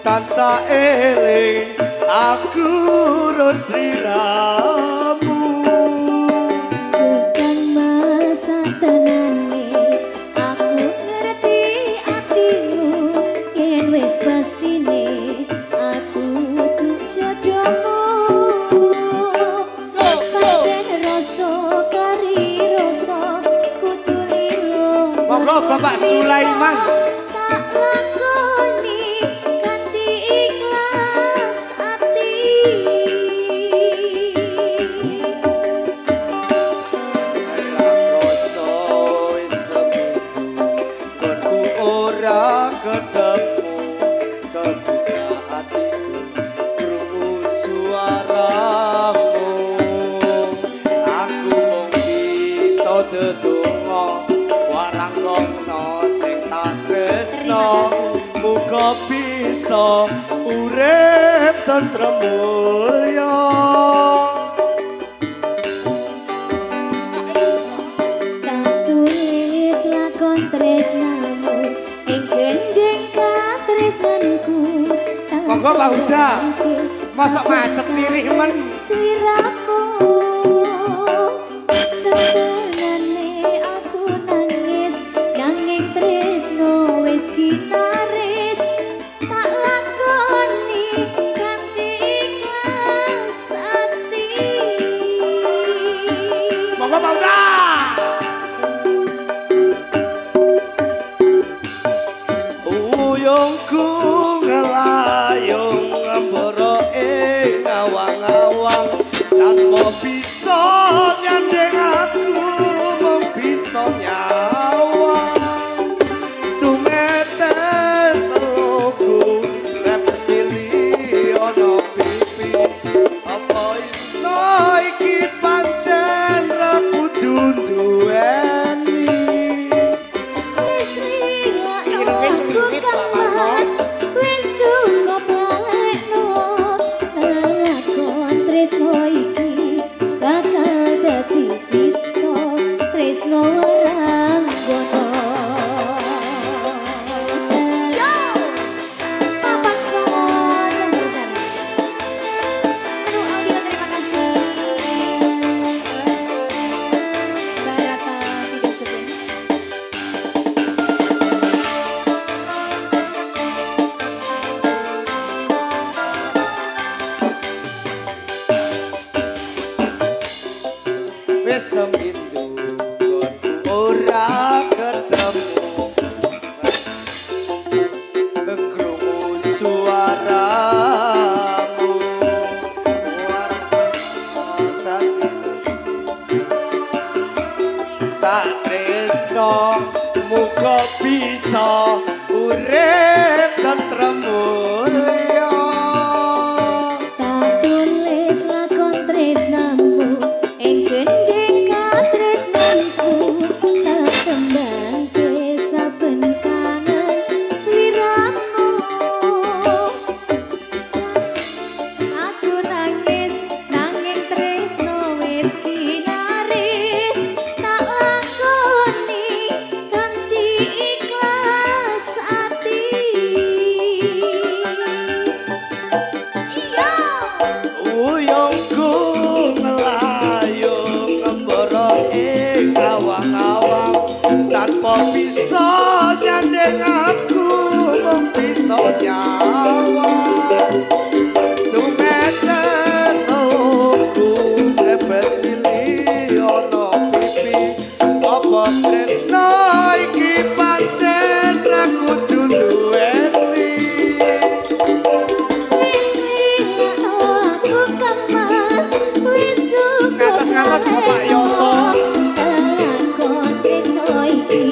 tansah eling aku sliramu bukan masa tenane aku ngerti atimu yen wis pastine aku tuh jodohmu pancen rasa kari rasa kudu lilo monggo Bapak Sulaiman tak lakoni kanthi ikhlas ati ora ketemu kebuka hatiku krungu suaramu aku mung bisa ndedonga warang kono sing tak tresno muga bisa urip tentrem mulya tak tulis lakon tresnamu ing gendeng katresnanku monggo Pak Huda mosok macet lirih men sliramu sebenane aku nangis nanging tresno wis gitaris tak lakoni kanthi ikhlas ati monggo Pak Huda uyungku ngelayung ngembara ing awang-awang tanpa bisa nyandeng aku mung bisa nyawang tumetes loku repes pilih ana pipi apa iso iki pancen kudu duweni wis cukup lalekno lakon tresno iki bakal dadi cita tresno warang gono yo papan songo jembesan audio terima kasih Barata video syuting wis seminggu ora ketemu krungu suaramu tak tresno muga bisa urip tentrem mulya tak tulis lakon tresnamu ing gendeng katresnanku tak kembangke saben kangen sliramu aku nangis nanging tresno wis ginaris tak lakoni kanthi ikhlas ati iya uyungku ngelayung ngembara ing awang-awang tanpa bisa nyandeng aku mung bisa nyawang tumetes loku repes pilih ana pipi apa tresno iki pancen ra kudu duweni aku kemas wis cukup ngatos-ngatos Bapak Yoso lakon tresno iki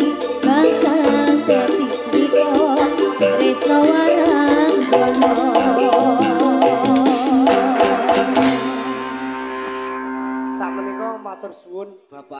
bakal dadi crita tresno warang gono sakmenika matur suwun Bapak